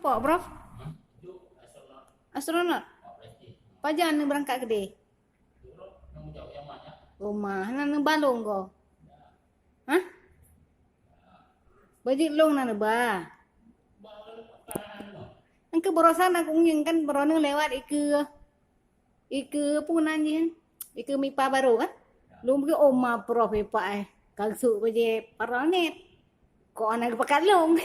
Apa, Prof? Astronot. Pajan berangkat ke dia? Rumah, nak balong kau? Hah? Bajik long nak ba? Angke borosan aku nging kan berona lewat Ike punan je. Ike mipa baru kan? Lung ke oma Prof pak kalsu baje paranet. Kok anak pakat long.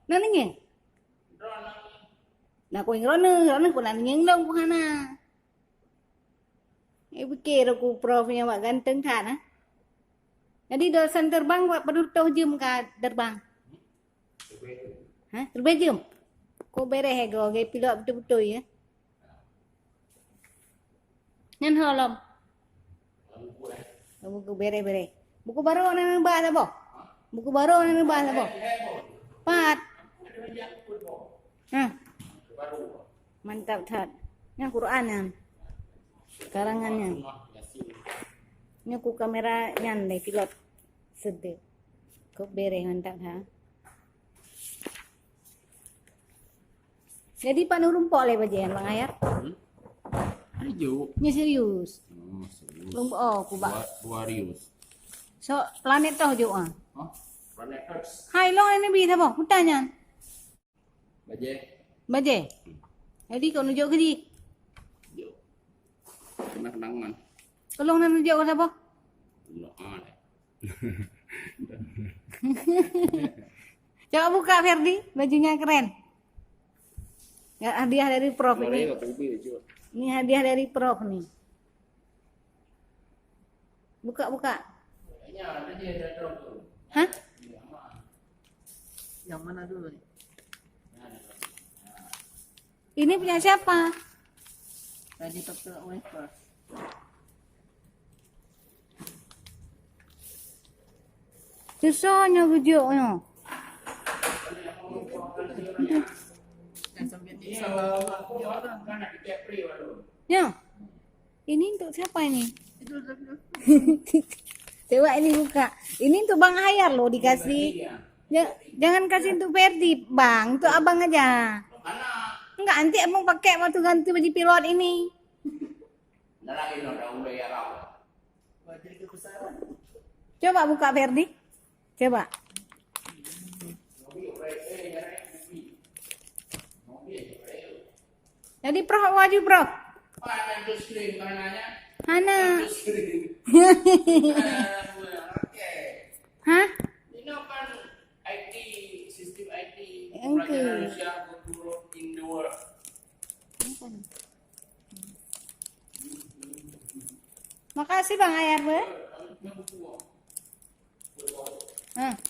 Nang nging? Nak ko ngrona pun nak nging long ko hana. Pikir aku Profnya wak ganteng kan? Jadi dosen terbang wak pedutuh jam ka terbang. Hah? Terbang jam? Ko bereh go ge pilot betul-betul ya. Ngan holom. Buku bereh. Buku baru nang bahas apa? Buku baru nang bahas apa? Pat. Hah? Mantap tat. Yang Quran yang karangannya. Ini aku kamera nyan deh pilot sedih. Kok bereh mantap ha. Jadi Pak Nurumpok le bajian Bang Ayar. Ayo. Nya serius. Oh, serius. Lumpok oh ku ba. Buarius. So planet tau jo ah. Hah? Planet Earth. Hai long ini bi thabo. Hutanya. Baje. Baje. Jadi kau nunjuk ke di? Yo. Kenang man. Tolong nak nunjuk ke siapa? No ale. Coba buka Ferdi, bajunya keren. Ya, hadiah dari Prof ini. Ini hadiah dari Prof nih. Buka. Hah? Yang mana dulu? Ini punya siapa? Tadi Dr. Wafer. Susahnya bujuknya. Yang sampai di sama Ya. Ini untuk siapa ini? Coba ini buka. Ini untuk Bang Hayar loh dikasih. Jangan kasih untuk Ferdi, Bang. Untuk abang aja. Enggak, nanti abang pakai waktu ganti baju pilot ini. Coba buka Ferdi. Coba. Jadi Prof maju Prof. Hana. Hah? Ini kan IT, sistem IT Engke. Indonesia turun in the world. Makasih Bang Ayar be.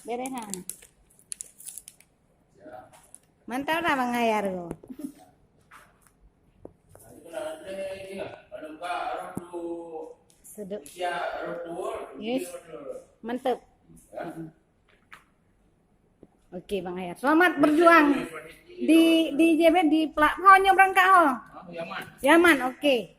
Beres ha. Mantap dah Bang Ayar go. Sedap. Yes. Mantap. Oke Bang Ayar. Selamat berjuang di JB di platformnya berangkat ho. Yaman. Yaman, oke.